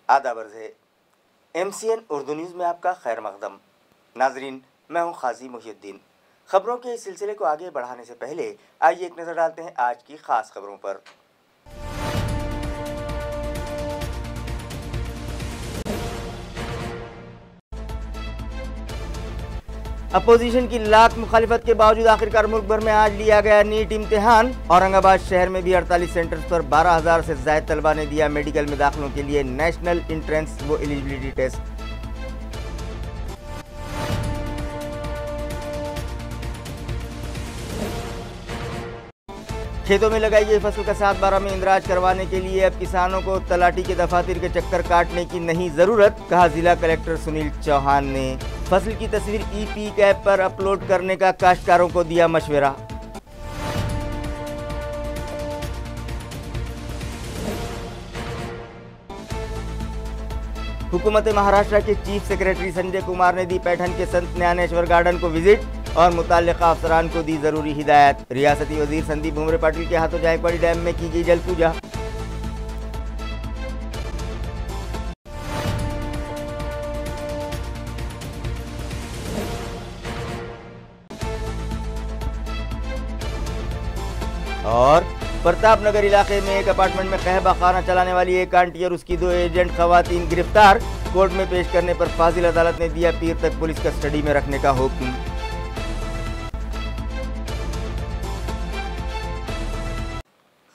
आदाब अर्ज़ है। MCN उर्दू न्यूज़ में आपका खैर मकदम। नाजरीन, मैं हूं खाजी मुहिउद्दीन। खबरों के इस सिलसिले को आगे बढ़ाने से पहले आइए एक नज़र डालते हैं आज की खास खबरों पर। अपोजिशन की लाख मुखालिफत के बावजूद आखिरकार मुल्क भर में आज लिया गया नीट इम्तिहान। औरंगाबाद शहर में भी 48 सेंटर्स पर 12,000 से ज्यादा तलबा ने दिया मेडिकल में दाखिलों के लिए नेशनल एंट्रेंस व एलिजिबिलिटी टेस्ट। खेतों में लगाई गई फसल का 7/12 में इंदराज करवाने के लिए अब किसानों को तलाटी के दफातर के चक्कर काटने की नहीं जरूरत, कहा जिला कलेक्टर सुनील चौहान ने। फसल की तस्वीर ई-पीक ऐप पर अपलोड करने का काश्तकारों को दिया मशवरा। हुकूमत महाराष्ट्र के चीफ सेक्रेटरी संजय कुमार ने दी पैठन के संत ज्ञानेश्वर गार्डन को विजिट और मुताल्लिका अफसरान को दी जरूरी हिदायत। रियासती वजीर संदीप भुमरे पाटिल के हाथों जायकवाड़ी डैम में की गई जल पूजा। और प्रतापनगर इलाके में एक अपार्टमेंट में कहबा खाना चलाने वाली एक आंटी और उसकी 2 एजेंट खवातीन गिरफ्तार। कोर्ट में पेश करने पर फाजिल अदालत ने दिया पीर तक पुलिस कस्टडी में रखने का हुक्म।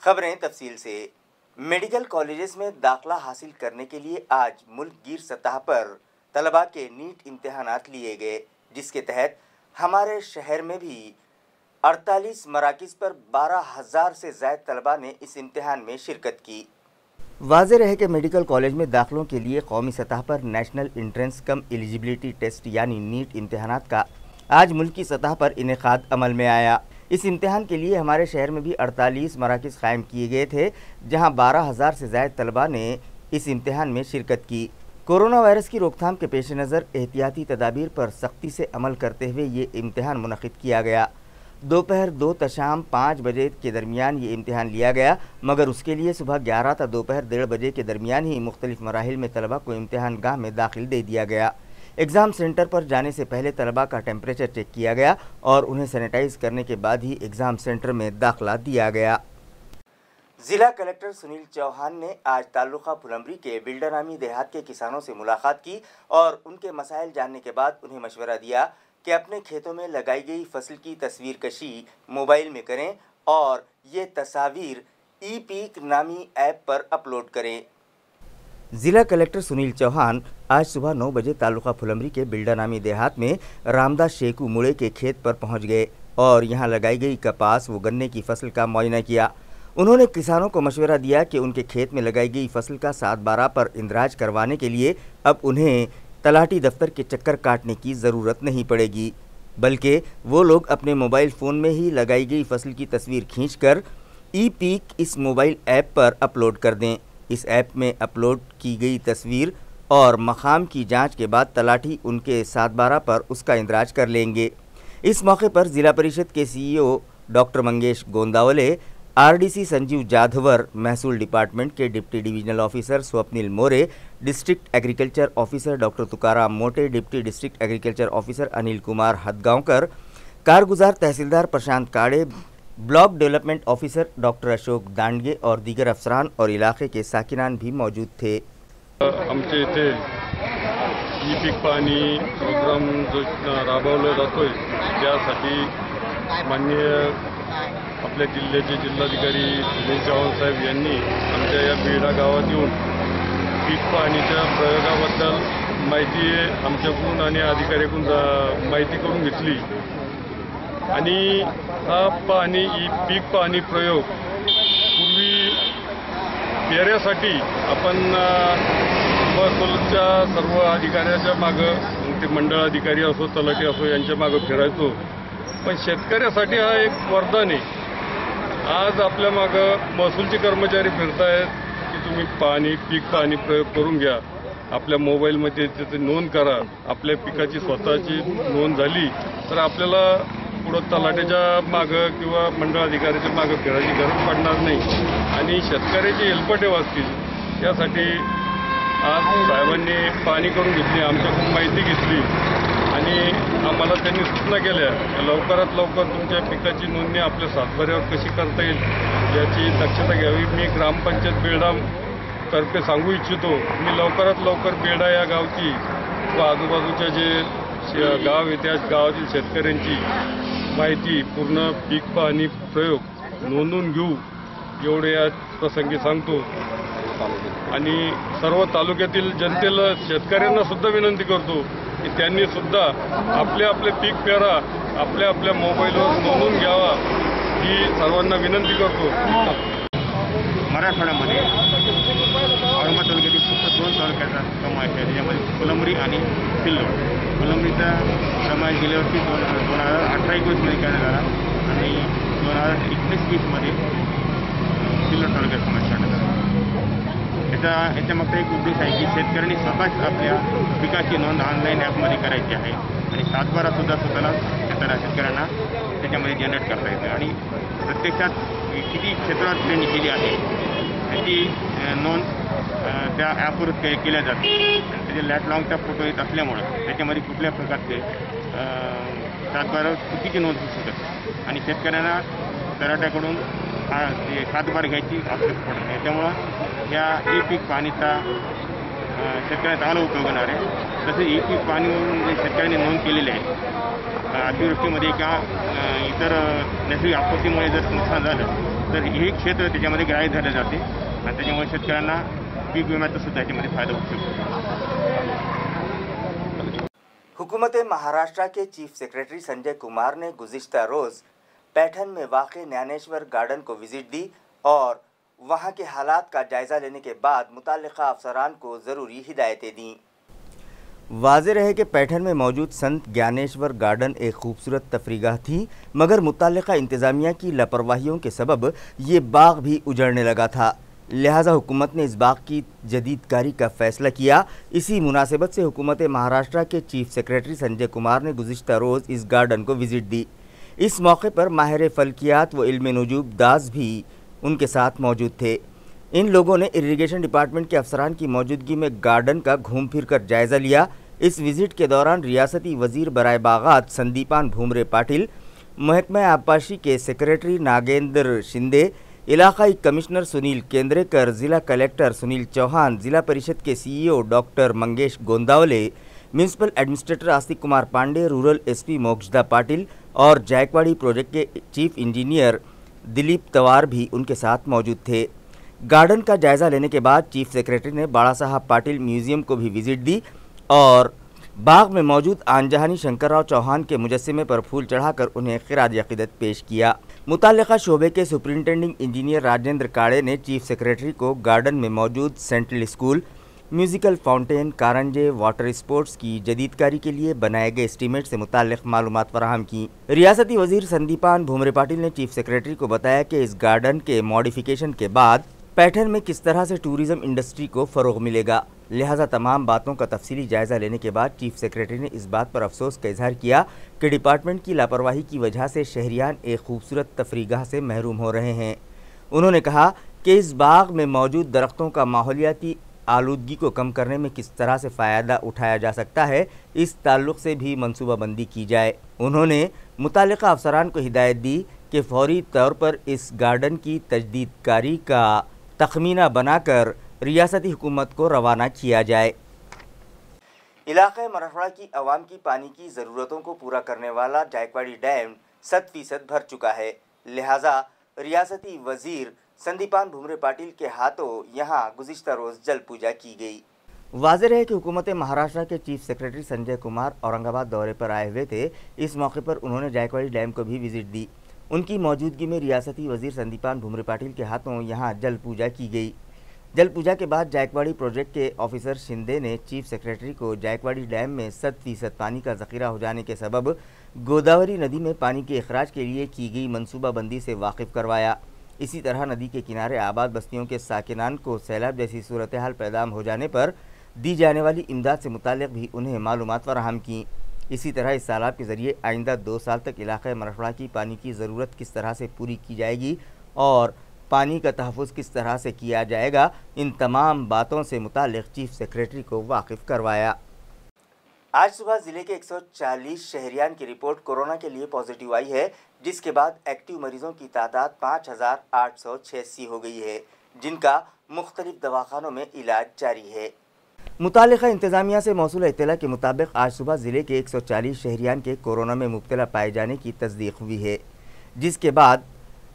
खबरें तफसील से। मेडिकल कॉलेजेस में दाखिला हासिल करने के लिए आज मुल्क गिर सतह पर तलबा के नीट इम्तिहानात लिए गए, जिसके तहत हमारे शहर में भी 48 मराकिज़ पर 12,000 से ज़्यादा तलबा ने इस इम्तिहान में शिरकत की। वाज़ेह रहे कि मेडिकल कॉलेज में दाखिलों के लिए कौमी सतह पर नेशनल एंट्रेंस कम एलिजिबिलिटी टेस्ट यानी नीट इम्तिहानात का आज मुल्की सतह पर इनेकाद अमल में आया। इस इम्तिहान के लिए हमारे शहर में भी 48 मराकिज़ कायम किए गए थे, जहां 12,000 से ज़्यादा तलबा ने इस इम्तिहान में शिरकत की। कोरोना वायरस की रोकथाम के पेश नज़र एहतियाती तदाबीर पर सख्ती से अमल करते हुए ये इम्तिहान मुनक़िद किया गया। दोपहर 2 ta शाम 5 बजे के दरमियान ये इम्तिहान लिया गया, मगर उसके लिए सुबह 11 ta दोपहर 1:30 बजे के दरमियान ही मुख्तलिफ मराहिल में तलबा को इम्तिहान गाह में दाखिल दे दिया गया। एग्ज़ाम सेंटर पर जाने से पहले तलबा का टेम्परेचर चेक किया गया और उन्हें सैनिटाइज करने के बाद ही एग्ज़ाम सेंटर में दाखिला दिया गया। जिला कलेक्टर सुनील चौहान ने आज ताल्लुका फुलंबरी के बिल्डरामी देहात के किसानों से मुलाकात की और उनके मसाइल जानने के बाद उन्हें मशवरा दिया कि अपने खेतों में लगाई गई फसल की तस्वीर कशी मोबाइल में करें और ये तस्वीर ई-पीक नामी ऐप पर अपलोड करें। जिला कलेक्टर सुनील चौहान आज सुबह 9 बजे तालुका फुलंबरी के बिल्डरामी देहात में रामदास शेखू मुड़े के खेत पर पहुंच गए और यहां लगाई गई कपास व गन्ने की फसल का मुआयना किया। उन्होंने किसानों को मशवरा दिया कि उनके खेत में लगाई गई फसल का 7/12 पर इंदराज करवाने के लिए अब उन्हें तलाटी दफ्तर के चक्कर काटने की ज़रूरत नहीं पड़ेगी, बल्कि वो लोग अपने मोबाइल फ़ोन में ही लगाई गई फसल की तस्वीर खींचकर ई-पीक इस मोबाइल ऐप पर अपलोड कर दें। इस ऐप में अपलोड की गई तस्वीर और मकाम की जांच के बाद तलाटी उनके 7/12 पर उसका इंदराज कर लेंगे। इस मौके पर ज़िला परिषद के CEO doctor Mangesh Gondawale, RDC Sanjeev Jadhavar, महसूल डिपार्टमेंट के deputy divisional officer Swapnil More, district agriculture officer doctor Tukaram Mote, deputy district agriculture officer Anil Kumar Hadgaonkar, कारगुजार tehsildar Prashant Kade, block development officer doctor Ashok Dandge और दीगर अफसरान और इलाके के साकिनान भी मौजूद थे। आमचे इथे ई-पीक पाणी प्रोग्राम जो राबवला जातोय त्यासाठी माननीय आपल्या जिल्ह्याचे जिल्हाधिकारी सुनील चव्हाण साहेब यांनी आमच्या या बेडा गावात येऊन पीक पाणीच्या प्रयोगाबद्दल माहिती आमच्याकडून आणि अधिकाऱ्याकडून माहिती करून घेतली आणि हा पाणी पीक पाणी प्रयोग पूर्वी पेऱ्यासाठी आपण महसूलच्या सर्व अधिकाऱ्याच्या मागं ते मंडळ अधिकारी असो तलाठी असो यांच्या मागं फिरायचो, पण शेतकऱ्यासाठी हा एक वरदान आहे। आज आपल्या मागं महसूलचे कर्मचारी फिरतायत की तुम्ही पीक पाणी प्रयोग करून घ्या, आपल्या मोबाईलमध्ये त्याची नोंद करा। आपल्या पिकाची स्वतःची नोंद झाली तर आपल्याला पुढं तलाट्याच्या मागं किंवा मंडळ अधिकाऱ्याच्या मागं फिरायची गरज पडणार नाही आणि शेतकऱ्याचे हेलपाटे वाचतील। यासाठी आज साहेबांनी पाणी करून घेतली, आमच्याकडून माहिती घेतली आणि आम्हाला त्यांनी सूचना केल्या की लवकरात लवकर तुमच्या पिकाची नोंदणी आपल्या सातबाऱ्यावर कशी करता येईल याची दक्षता घ्यावी. मी ग्रामपंचायत बेलडा तर्फे सांगू इच्छितो, मी लवकरात लवकर बेलडा या गावची व आजूबाजूच्या जे गाव आहे त्या गावातील शेतकऱ्यांची माहिती पूर्ण पीक पाहणी प्रयोग नोंदवून घेऊ एवढे या प्रसंगी सांगतो. आणि सर्व तालुक्यातील जनतेला शेतकऱ्यांना सुद्धा विनंती करतो की त्यांनी सुद्धा आपले आपले पीक पेरा आपल्या आपल्या मोबाईलवर नोंदवून घ्यावा ही सर्वांना विनंती करतो. मराठवाड्यामध्ये औरंगाबाद तालुक्यातील फक्त 2 तालुक्याचा समावेश आहे, त्याच्यामध्ये फुलंब्री आणि सिल्लोड. फुलंब्रीचा समावेश गेल्या वर्षी 2018-19 करण्यात आला आणि 2019-20मध्ये सिल्लोड तालुक्यात समावेश करण्यात आला. याच्यामागचा एक उद्देश आहे की शेतकऱ्यांनी स्वतःच आपल्या पिकाची नोंद ऑनलाईन ॲपमध्ये करायची आहे आणि सातबारासुद्धा स्वतःला शेतकऱ्यांना त्याच्यामध्ये जनरेट करता येतं आणि प्रत्यक्षात किती क्षेत्रात त्यांनी केली आहे त्याची नोंद त्या ॲपवर केल्या जाते आणि त्याचे लॅटलॉंगचा फोटो येत असल्यामुळं त्याच्यामध्ये कुठल्या प्रकारचे सातबारा चुकीची नोंद होऊ शकत आणि शेतकऱ्यांना तलाठ्याकडून ते सातबार घ्यायची आवश्यकता पडत नाही. त्यामुळं या ई पीक पाणीचा शेतकऱ्यांना चांगला उपयोग होणार आहे. तसेच ई पीक पाणीवरून जे शेतकऱ्यांनी नोंद केलेली आहे अतिवृष्टीमध्ये किंवा इतर नैसर्गिक आपत्तीमुळे जर नुकसान झालं तर हे क्षेत्र त्याच्यामध्ये ग्राह्य झाले जाते आणि त्याच्यामुळे शेतकऱ्यांना पीक विम्याचा सुद्धा याच्यामध्ये फायदा होऊ शकतो. हुकूमत महाराष्ट्र के चीफ सेक्रेटरी संजय कुमार ने गुज़िश्ता रोज़ पैठन में वाक़े ज्ञानेश्वर गार्डन को विज़िट दी और वहां के हालात का जायज़ा लेने के बाद मुताल्लिक़ा अफसरान को ज़रूरी हिदायतें दी. वाज़ेह रहे कि पैठन में मौजूद संत ज्ञानेश्वर गार्डन एक खूबसूरत तफरीगाह थी, मगर मुताल्लिक़ा इंतज़ामिया की लापरवाहियों के सबब ये बाग भी उजड़ने लगा था. लिहाजा हुकूमत ने इस बाग की जदीदकारी का फ़ैसला किया. इसी मुनासिबत से हुकूमत महाराष्ट्र के चीफ सेक्रेटरी संजय कुमार ने गुज़िश्ता रोज़ इस गार्डन को विज़िट दी. इस मौके पर माहिर फल्कियात व इल्म नजूब दास भी उनके साथ मौजूद थे. इन लोगों ने इरिगेशन डिपार्टमेंट के अफसरान की मौजूदगी में गार्डन का घूम फिर कर जायज़ा लिया. इस विज़िट के दौरान रियासती वज़ीर बराए बागात संदीपान भूमरे पाटिल, महकमा आबपाशी के सेक्रेटरी नागेंद्र शिंदे, इलाकाई कमिश्नर सुनील केंद्रेकर, ज़िला कलेक्टर सुनील चौहान, ज़िला परिषद के CEO doctor Mangesh Gondawale, municipal administrator Astik Kumar Pandey, rural SP Mokshada Patil और जायकवाड़ी प्रोजेक्ट के चीफ इंजीनियर दिलीप तवार भी उनके साथ मौजूद थे. गार्डन का जायज़ा लेने के बाद चीफ सेक्रेटरी ने बाड़ा साहब पाटिल म्यूज़ियम को भी विज़िट दी और बाग में मौजूद आनजहानी शंकरराव चौहान के मुजस्समे पर फूल चढ़ाकर उन्हें खिराज अक़ीदत पेश किया. मुताल्लिक़ा शोबे के सुपरिंटेंडिंग इंजीनियर राजेंद्र काड़े ने चीफ सेक्रेटरी को गार्डन में मौजूद सेंट्रल स्कूल, म्यूज़िकल फाउंटेन, कारंजे, वाटर स्पोर्ट्स की जदीदकारी के लिए बनाए गए एस्टीमेट से मुताल्लिक़ मालूमात फराहम की. रियासती वज़ीर संदीपान भूमरे पाटिल ने चीफ सेक्रेटरी को बताया कि इस गार्डन के मॉडिफिकेशन के बाद पैठन में किस तरह से टूरिज़म इंडस्ट्री को फ़रोग़ मिलेगा. लिहाजा तमाम बातों का तफसीली जायज़ा लेने के बाद चीफ सेक्रेटरी ने इस बात पर अफसोस का इजहार किया कि डिपार्टमेंट की लापरवाही की वजह से शहरियान एक खूबसूरत तफरीगाह से महरूम हो रहे हैं. उन्होंने कहा कि इस बाग में मौजूद दरख्तों का माहौलियाती आलूदगी को कम करने में किस तरह से फ़ायदा उठाया जा सकता है, इस ताल्लुक़ से भी मनसूबाबंदी की जाए. उन्होंने मुताल्लिक़ा अफसरान को हिदायत दी कि फौरी तौर पर इस गार्डन की तजदीदकारी का तखमीना बनाकर रियासती हुकूमत को रवाना किया जाए. इलाक़े मराठवाड़ा की आवाम की पानी की ज़रूरतों को पूरा करने वाला जायकवाड़ी डैम 100% भर चुका है. लिहाजा रियासती वज़ीर संदीपान भूमरे पाटिल के हाथों यहां गुज़िश्ता रोज़ जल पूजा की गई. वाज़ेह रहे कि हुकूमत महाराष्ट्र के चीफ सेक्रेटरी संजय कुमार औरंगाबाद दौरे पर आए हुए थे. इस मौके पर उन्होंने जायकवाड़ी डैम को भी विज़िट दी. उनकी मौजूदगी में रियासती वज़ीर संदीपान भूमरे पाटिल के हाथों यहां जल पूजा की गई. जल पूजा के बाद जायकवाड़ी प्रोजेक्ट के ऑफिसर शिंदे ने चीफ सेक्रेटरी को जायकवाड़ी डैम में 100% पानी का ज़ख़ीरा हो जाने के सबब गोदावरी नदी में पानी के अखराज के लिए की गई मनसूबाबंदी से वाकिफ़ करवाया. इसी तरह नदी के किनारे आबाद बस्तियों के साकिनान को सैलाब जैसी सूरत हाल पैदा हो जाने पर दी जाने वाली इमदाद से मुताल्लिक़ भी उन्हें मालूमात फराहम की. इसी तरह इस तालाब के ज़रिए आइंदा 2 साल तक इलाक़े मराठवाड़ा की पानी की ज़रूरत किस तरह से पूरी की जाएगी और पानी का तहफ़्फ़ुज़ किस तरह से किया जाएगा, इन तमाम बातों से मुताल्लिक़ चीफ सेक्रेटरी को वाकिफ़ करवाया। आज सुबह ज़िले के 140 शहरियान की रिपोर्ट कोरोना के लिए पॉजिटिव आई है, जिसके बाद एक्टिव मरीजों की तादाद 5886 हो गई है, जिनका मुख्तलिफ दवाखानों में इलाज जारी है। मुतालिका इंतज़ामिया से मौसूल इत्तला के मुताबिक आज सुबह ज़िले के 140 शहरियान के कोरोना में मुब्तला पाए जाने की तस्दीक हुई है, जिसके बाद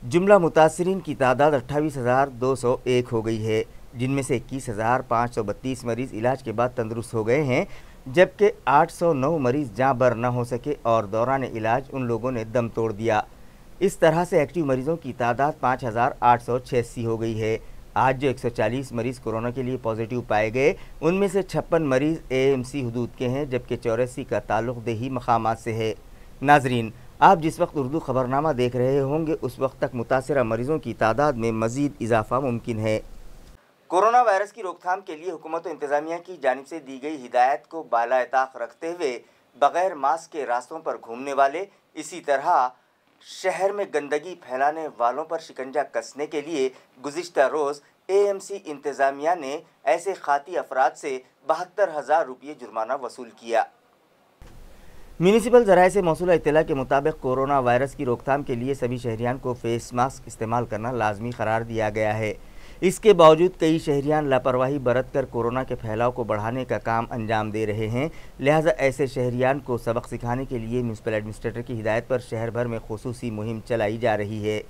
जुमला मुतासरीन की तादाद 28,201 हो गई है, जिनमें से 21,532 मरीज़ इलाज के बाद तंदुरुस्त हो गए हैं, जबकि 809 मरीज़ जहाँ बर न हो सके और दौरान इलाज उन लोगों ने दम तोड़ दिया। इस तरह से एक्टिव मरीज़ों की तादाद 5886 हो गई है। आज जो 140 मरीज़ कोरोना के लिए पॉजिटिव पाए गए, उनमें से 56 मरीज़ AMC हदूद के हैं, जबकि 84 का ताल्लुक़ देही मकामात से है। नाजरीन, आप जिस वक्त उर्दू ख़बरनामा देख रहे होंगे, उस वक्त तक मुतासरा मरीज़ों की तादाद में मज़ीद इजाफा मुमकिन है। कोरोना वायरस की रोकथाम के लिए हुकूमत इंतज़ामिया की जानिब से दी गई हिदायत को बाला-ए-ताक़ रखते हुए बग़ैर मास्क के रास्तों पर घूमने वाले, इसी तरह शहर में गंदगी फैलाने वालों पर शिकंजा कसने के लिए गुज़िश्ता रोज़ AMC इंतज़ामिया ने ऐसे खाती अफराद से 72,000 रुपये जुर्माना वसूल किया। म्यूनिसिपल ज़राए से मौसूल इत्तला के मुताबिक कोरोना वायरस की रोकथाम के लिए सभी शहरियान को फेस मास्क इस्तेमाल करना लाजमी करार दिया गया है। इसके बावजूद कई शहरियान लापरवाही बरत कर कोरोना के फैलाव को बढ़ाने का काम अंजाम दे रहे हैं, लिहाजा ऐसे शहरियान को सबक सिखाने के लिए म्यूनिसिपल एडमिनिस्ट्रेटर की हिदायत पर शहर भर में खुसूसी मुहिम चलाई जा रही है,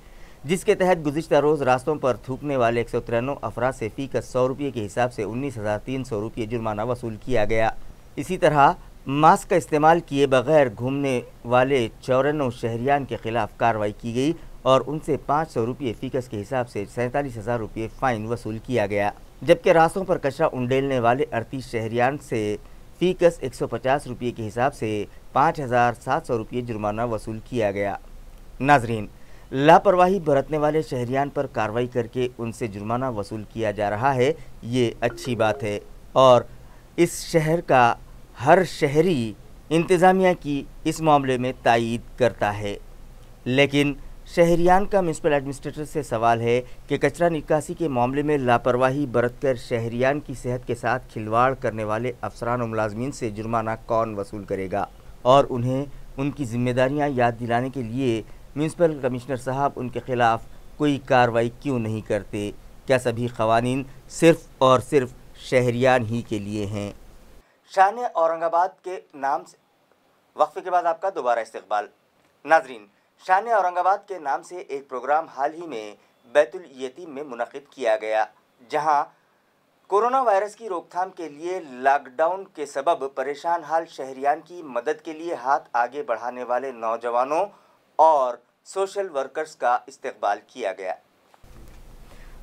जिसके तहत गुज़िश्ता रोज़ रास्तों पर थूकने वाले 193 अफराद से फ़ीकत 100 रुपये के हिसाब से 19,300 रुपये जुर्माना वसूल किया गया। इसी तरह मास्क का इस्तेमाल किए बगैर घूमने वाले 94 शहरियान के खिलाफ कार्रवाई की गई और उनसे 500 रुपये फ़ीकस के हिसाब से 47,000 रुपये फ़ाइन वसूल किया गया, जबकि रास्तों पर कचरा उंडेलने वाले 38 शहरियान से फ़ीकस 150 रुपये के हिसाब से 5,700 रुपये जुर्माना वसूल किया गया। नाजरीन, लापरवाही बरतने वाले शहरियान पर कार्रवाई करके उनसे जुर्माना वसूल किया जा रहा है, ये अच्छी बात है और इस शहर का हर शहरी इंतज़ामिया की इस मामले में तायीद करता है। लेकिन शहरियान का म्यूनिसिपल एडमिनिस्ट्रेटर से सवाल है कि कचरा निकासी के मामले में लापरवाही बरतकर शहरियान की सेहत के साथ खिलवाड़ करने वाले अफसरान और मुलाजमीन से जुर्माना कौन वसूल करेगा और उन्हें उनकी जिम्मेदारियां याद दिलाने के लिए म्यूनिसिपल कमिश्नर साहब उनके ख़िलाफ़ कोई कार्रवाई क्यों नहीं करते? क्या सभी क़वानीन सिर्फ़ और सिर्फ शहरियान ही के लिए हैं? शान औरंगाबाद के नाम से वक्फे के बाद आपका दोबारा इस्तकबाल। नाजरीन, शान औरंगाबाद के नाम से एक प्रोग्राम हाल ही में बैतुल यतीम में मुनक़िद किया गया, जहां कोरोना वायरस की रोकथाम के लिए लॉकडाउन के सबब परेशान हाल शहरियान की मदद के लिए हाथ आगे बढ़ाने वाले नौजवानों और सोशल वर्कर्स का इस्तकबाल किया गया।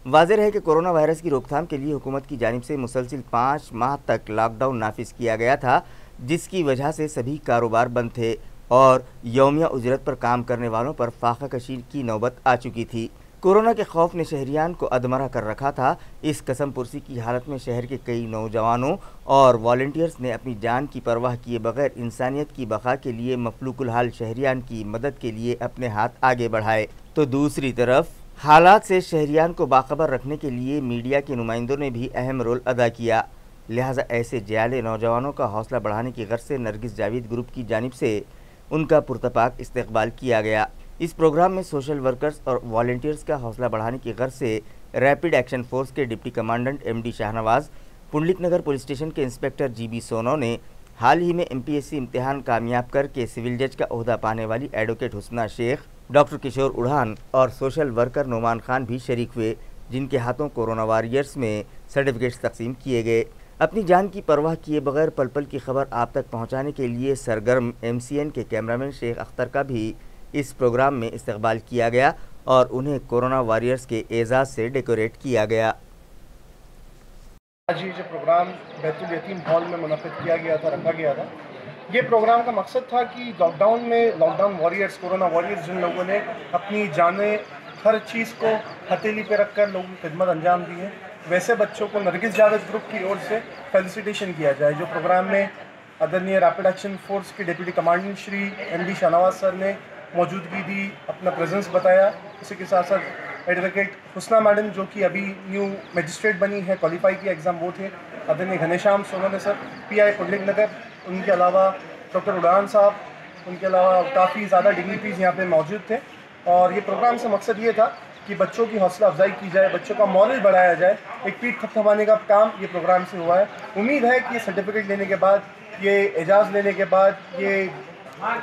वाज़ेह है कि कोरोना वायरस की रोकथाम के लिए हुकूमत की जानिब से मुसलसिल 5 माह तक लॉकडाउन नाफिज किया गया था, जिसकी वजह से सभी कारोबार बंद थे और यौमिया उजरत पर काम करने वालों पर फाका कशी की नौबत आ चुकी थी। कोरोना के खौफ ने शहरियान को अधमरा कर रखा था। इस कसम पुरसी की हालत में शहर के कई नौजवानों और वॉलंटियर्स ने अपनी जान की परवाह किए बगैर इंसानियत की बका के लिए मफलूकुल हाल शहरियान की मदद के लिए अपने हाथ आगे बढ़ाए। तो दूसरी तरफ हालात से शहरियान को बाखबर रखने के लिए मीडिया के नुमाइंदों ने भी अहम रोल अदा किया। लिहाजा ऐसे जयाले नौजवानों का हौसला बढ़ाने की गर्ज से नरगिस जावेद ग्रुप की जानिब से उनका पुरतपाक इस्तकबाल किया गया। इस प्रोग्राम में सोशल वर्कर्स और वॉलंटियर्स का हौसला बढ़ाने की गर्ज से रैपिड एक्शन फोर्स के deputy commandant MD Shahnawaz, Pundalik Nagar police station के इंस्पेक्टर GB सोनो ने हाल ही में MPSC इम्तिहान कामयाब करके सिविल जज का ओहदा पाने वाली एडवोकेट हुस्ना शेख, डॉक्टर किशोर उड़ान और सोशल वर्कर नोमान खान भी शरीक हुए, जिनके हाथों कोरोना वॉरियर्स में सर्टिफिकेट्स तकसीम किए गए। अपनी जान की परवाह किए बगैर पल पल की खबर आप तक पहुंचाने के लिए सरगर्म MCN के कैमरामैन शेख अख्तर का भी इस प्रोग्राम में इस्तकबाल किया गया और उन्हें कोरोना वॉरियर्स के एजाज़ से डेकोरेट किया गया। आज ये जो प्रोग्राम बैतुल यतीम हॉल में मुनक़िद किया गया था, रखा गया था, ये प्रोग्राम का मकसद था कि लॉकडाउन में लॉकडाउन वॉरियर्स, कोरोना वॉरियर्स, जिन लोगों ने अपनी जानें हर चीज़ को हथेली पे रखकर लोगों की खिदमत अंजाम दी है, वैसे बच्चों को नरगिस जावेद ग्रुप की ओर से फेलिसिटेशन किया जाए। जो प्रोग्राम में आदरणीय रैपिड एक्शन फोर्स के deputy commandant Shri MD Shahnawaz sir ने मौजूदगी दी, अपना प्रेजेंस बताया। इसी के साथ साथ एडवोकेट हुस्ना मैडम जो कि अभी न्यू मजिस्ट्रेट बनी है, क्वालिफाई किया एग्ज़ाम, वो थे। आदरणीय Ghanshyam Sonawane sir, PI public Nagar, उनके अलावा डॉक्टर उड़ान साहब, उनके अलावा काफ़ी ज़्यादा डिग्निटरीज यहाँ पे मौजूद थे। और ये प्रोग्राम से मकसद ये था कि बच्चों की हौसला अफजाई की जाए, बच्चों का मॉरल बढ़ाया जाए। एक पीठ थपथपाने का काम ये प्रोग्राम से हुआ है। उम्मीद है कि सर्टिफिकेट लेने के बाद, ये एजाज़ लेने के बाद, ये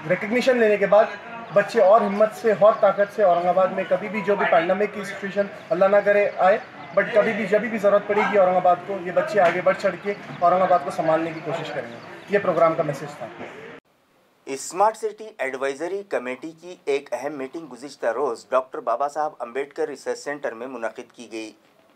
रिकग्निशन लेने के बाद बच्चे और हिम्मत से और ताकत से औरंगाबाद में कभी भी जो भी पैंडमिक की सिचुएशन अल्लाह ना करे आए, बट कभी भी जब भी ज़रूरत पड़ेगी औरंगाबाद को, ये बच्चे आगे बढ़ चढ़ के औरंगाबाद को संभालने की कोशिश करेंगे। ये प्रोग्राम का मैसेज था। स्मार्ट सिटी एडवाइजरी कमेटी की एक अहम मीटिंग गुज़िश्ता रोज़ डॉक्टर बाबा साहब अम्बेडकर रिसर्च सेंटर में मुनक़िद की गई,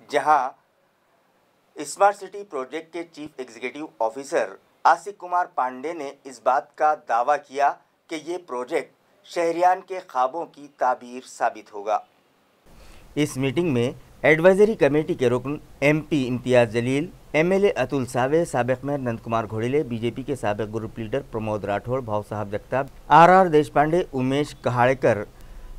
जहां स्मार्ट सिटी प्रोजेक्ट के chief executive officer Aasik Kumar Pandey ने इस बात का दावा किया कि ये प्रोजेक्ट शहरियान के ख्वाबों की ताबीर साबित होगा। इस मीटिंग में एडवाइजरी कमेटी के रुकन MP इम्तियाज़ जलील, MLA अतुल सावे, साबिक मेयर नंद कुमार घोड़िले, बीजेपी के साबिक ग्रुप लीडर प्रमोद राठौड़, भाव साहब जगताप, RR देशपांडे, उमेश कहाड़ेकर,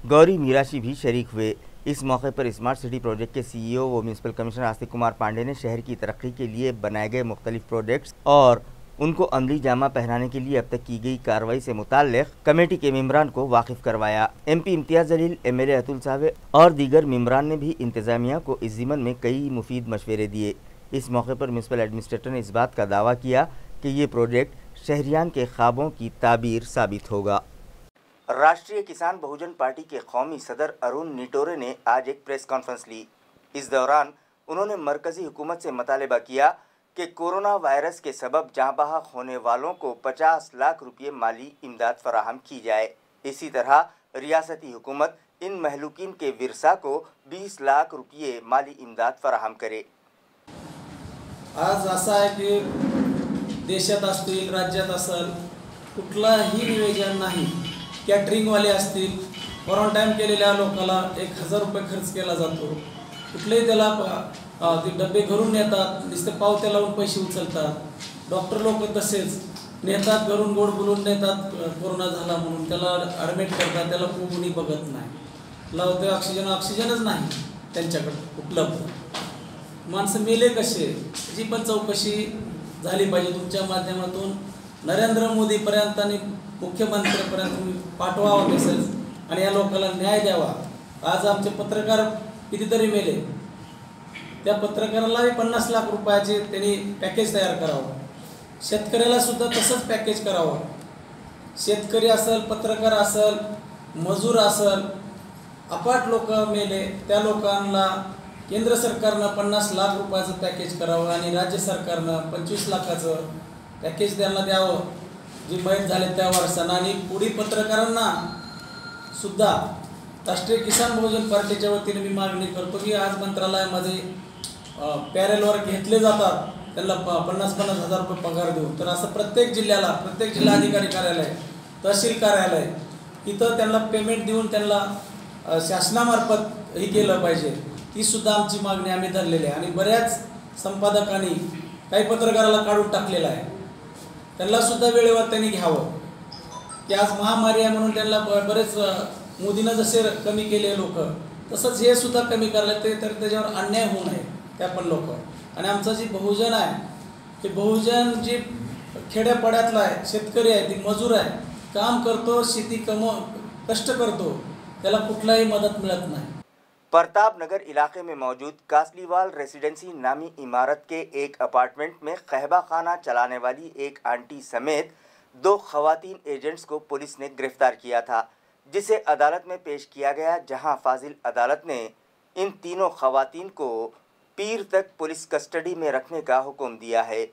गौरी मीराशी भी शरीक हुए। इस मौके पर स्मार्ट सिटी प्रोजेक्ट के CEO व म्यूनसिपल कमिश्नर आसिक कुमार पांडे ने शहर की तरक्की के लिए बनाए गए मुख्तलिफ प्रोजेक्ट्स और उनको अमली जामा पहनाने के लिए अब तक की गई कार्रवाई से मुताल्लिक़ कमेटी के मेंबरान को वाकिफ करवाया। MP इम्तियाज़ जलील, MLA अतुल सावे और दीगर मेंबरान ने भी इंतज़ामिया को इस ज़िमन में कई मुफीद मशवरे दिए। इस मौके पर म्यूनसिपल एडमिनिस्ट्रेटर ने इस बात का दावा किया कि ये प्रोजेक्ट शहरियान के ख्वाबों की ताबीर साबित होगा। राष्ट्रीय किसान बहुजन पार्टी के कौमी सदर अरुण निटोरे ने आज एक प्रेस कॉन्फ्रेंस ली। इस दौरान उन्होंने मरकज़ी हुकूमत से मुतालिबा किया कि कोरोना वायरस के सबब जहाँ बहक होने वालों को 50 लाख रुपये माली इमदाद फराहम की जाए। इसी तरह रियासती हुकूमत इन महलूकीन के विरसा को 20 लाख रुपये माली इमदाद फराहम करे। आज असं आहे की देशात असतील, राज्यात असेल, कुठलाही नियोजन नाही। कॅटरिंगवाले असतील, क्वारंटाईन केलेल्या लोकांना 1000 रुपये खर्च केला जातो। कुठलेही त्याला ते डबे घरून येतात, नुसते पावत्या लावून पैसे उचलतात। डॉक्टर लोक तसेच नेतात, घरून गोड बोलून नेतात, कोरोना झाला म्हणून त्याला ॲडमिट करतात, त्याला कोणी बघत नाही। लावते ऑक्सिजनच नाही त्यांच्याकडे उपलब्ध। माणसं मेले कसे, जी पण चौकशी झाली पाहिजे। तुमच्या माध्यमातून नरेंद्र मोदीपर्यंत आणि मुख्यमंत्र्यांपर्यंत तुम्ही पाठवावा मेसेज आणि या लोकांना न्याय द्यावा। आज आमचे पत्रकार कितीतरी मेले, त्या पत्रकाराला 50 लाख रुपयाचे त्यांनी पॅकेज तयार करावं। शेतकऱ्याला सुद्धा तसंच पॅकेज करावं। शेतकरी असेल, पत्रकार असेल, मजूर असेल, अपाट लोक मेले, त्या लोकांना केंद्र सरकारनं 50 लाख रुपयाचं पॅकेज करावं आणि राज्य सरकारनं 25 लाखाचं पॅकेज त्यांना द्यावं, जी मयत झाले त्या वर्षांना। आणि पुढील पत्रकारांना सुद्धा राष्ट्रीय किसान बहुजन पार्टीच्या वतीने मी मागणी करतो की आज मंत्रालयामध्ये पॅरेलवर घेतले जातात, त्यांना 50-50 हजार रुपये पगार देऊ। तर असं प्रत्येक जिल्ह्याला, प्रत्येक जिल्हाधिकारी कार्यालय, तहसील कार्यालय इथं त्यांना पेमेंट देऊन त्यांना शासनामार्फत हे केलं पाहिजे। ती सुद्धा आमची मागणी आम्ही धरलेली आहे। आणि बऱ्याच संपादकांनी काही पत्रकाराला काढून टाकलेला आहे, त्यांना सुद्धा वेळेवर त्यांनी घ्यावं की आज महामारी आहे म्हणून त्यांना बरेच मोदीनं जसे कमी केले लोक, तसंच हे सुद्धा कमी करायला ते, तर त्याच्यावर अन्याय होऊ नये त्या पण लोक। आणि आमचं जी बहुजन आहे, ते बहुजन जी खेड्यापाड्यातला आहे, शेतकरी आहे, ती मजूर आहे, काम करतो, शेती कष्ट करतो, त्याला कुठलाही मदत मिळत नाही। प्रताप नगर इलाके में मौजूद कासलीवाल रेसिडेंसी नामी इमारत के एक अपार्टमेंट में कहबा खाना चलाने वाली एक आंटी समेत 2 खवातीन एजेंट्स को पुलिस ने गिरफ्तार किया था, जिसे अदालत में पेश किया गया, जहां फाजिल अदालत ने इन तीनों खवातीन को पीर तक पुलिस कस्टडी में रखने का हुक्म दिया है।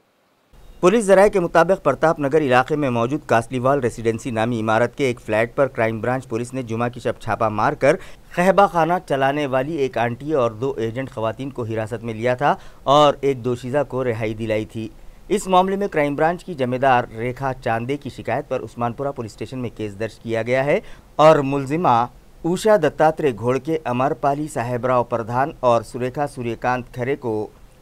पुलिस ज़राए के मुताबिक प्रताप नगर इलाके में मौजूद कासलीवाल रेसिडेंसी नामी इमारत के एक फ्लैट पर क्राइम ब्रांच पुलिस ने जुमा की शब छापा मारकर कहबा खाना चलाने वाली एक आंटी और 2 एजेंट खवातीन को हिरासत में लिया था और एक दोशीज़ा को रिहाई दिलाई थी। इस मामले में क्राइम ब्रांच की जमेदार रेखा चांदे की शिकायत पर उस्मानपुरा पुलिस स्टेशन में केस दर्ज किया गया है और मुलजिमा उषा दत्तात्रेय घोड़के, अमरपाली साहेबराव प्रधान और सुरेखा सूर्यकांत खरे को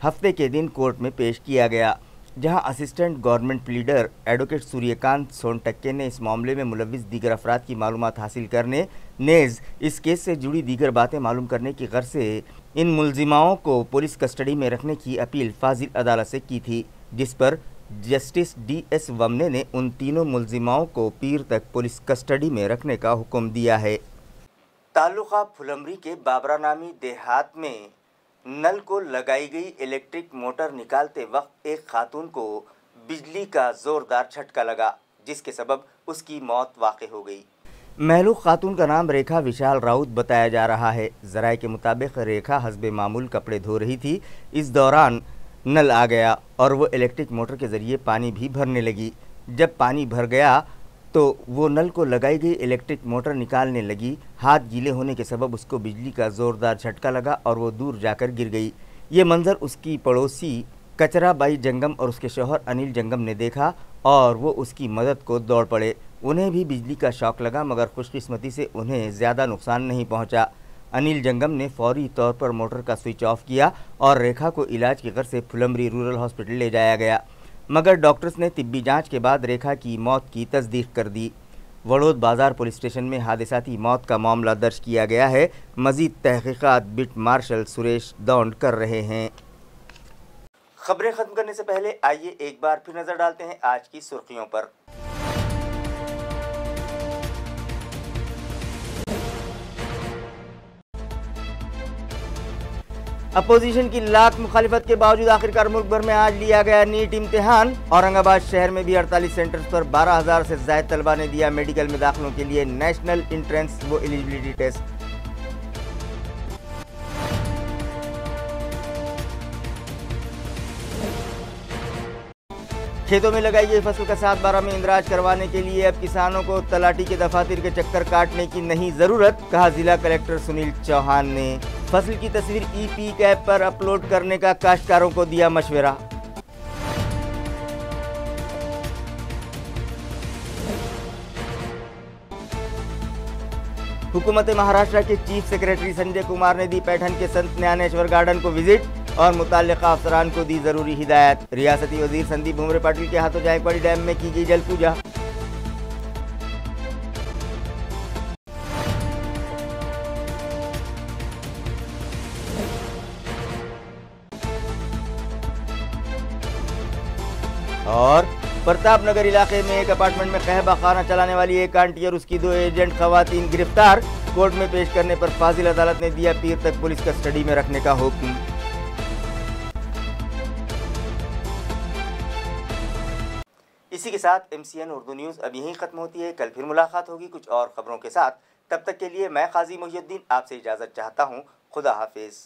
हफ्ते के दिन कोर्ट में पेश किया गया। जहां assistant government pleader advocate Suryakant Sontakke ने इस मामले में मुलविस दीगर अफराद की मालूमात हासिल करने नेज़ इस केस से जुड़ी दीगर बातें मालूम करने की गर्ज से इन मुलजिमाओं को पुलिस कस्टडी में रखने की अपील फाजिल अदालत से की थी, जिस पर जस्टिस DS वमने ने उन तीनों मुलजिमाओं को पीर तक पुलिस कस्टडी में रखने का हुक्म दिया है। ताल्लुका फुलमरी के बाबरा नामी देहात में नल को लगाई गई इलेक्ट्रिक मोटर निकालते वक्त एक खातून को बिजली का जोरदार झटका लगा, जिसके सबब उसकी मौत वाक़ हो गई। महलूक खातून का नाम रेखा विशाल राउत बताया जा रहा है। ज़राए के मुताबिक रेखा हस्बे मामूल कपड़े धो रही थी। इस दौरान नल आ गया और वो इलेक्ट्रिक मोटर के ज़रिए पानी भी भरने लगी। जब पानी भर गया तो वो नल को लगाई गई इलेक्ट्रिक मोटर निकालने लगी। हाथ गीले होने के सबब उसको बिजली का ज़ोरदार झटका लगा और वो दूर जाकर गिर गई। ये मंज़र उसकी पड़ोसी कचराबाई जंगम और उसके शौहर अनिल जंगम ने देखा और वो उसकी मदद को दौड़ पड़े। उन्हें भी बिजली का शॉक लगा, मगर खुशकिस्मती से उन्हें ज़्यादा नुकसान नहीं पहुंचा। अनिल जंगम ने फौरी तौर पर मोटर का स्विच ऑफ किया और रेखा को इलाज की गर्ज से फुलमरी रूरल हॉस्पिटल ले जाया गया, मगर डॉक्टर्स ने तिब्बी जांच के बाद रेखा की मौत की तस्दीक कर दी। वड़ोद बाज़ार पुलिस स्टेशन में हादसाती मौत का मामला दर्ज किया गया है। मज़ीद तहकीकात बिट मार्शल सुरेश दौंड कर रहे हैं। खबरें ख़त्म करने से पहले आइए एक बार फिर नज़र डालते हैं आज की सुर्खियों पर। अपोजिशन की लाख मुखालिफत के बावजूद आखिरकार मुल्क भर में आज लिया गया नीट इम्तिहान। औरंगाबाद शहर में भी 48 सेंटर्स पर 12,000 से ज़ायद तलबा ने दिया मेडिकल में दाखिलों के लिए नेशनल इंट्रेंस व एलिजिबिलिटी टेस्ट। खेतों में लगाई गई फसल का 7/12 में इंदराज करवाने के लिए अब किसानों को तलाटी के दफातर के चक्कर काटने की नहीं जरूरत, कहा जिला कलेक्टर सुनील चौहान ने। फसल की तस्वीर ई-पीक ऐप पर अपलोड करने का काश्तकारों को दिया मशवरा। हुकूमत महाराष्ट्र के चीफ सेक्रेटरी संजय कुमार ने दी पैठन के संत ज्ञानेश्वर गार्डन को विजिट और मुताल्लिका अफसरान को दी जरूरी हिदायत। रियासती वजीर संदीप भुमरे पाटिल के हाथों जायकवाड़ी डैम में की गई जल पूजा। और प्रताप नगर इलाके में एक अपार्टमेंट में कहबा खाना चलाने वाली एक आंटी और उसकी 2 एजेंट खवातीन गिरफ्तार। कोर्ट में पेश करने पर फाजिल अदालत ने दिया पीर तक पुलिस कस्टडी में रखने का हुक्म। इसी के साथ MCN उर्दू न्यूज़ अब यहीं खत्म होती है। कल फिर मुलाकात होगी कुछ और खबरों के साथ। तब तक के लिए मैं काजी मोहिउद्दीन आपसे इजाज़त चाहता हूँ। खुदा हाफिज।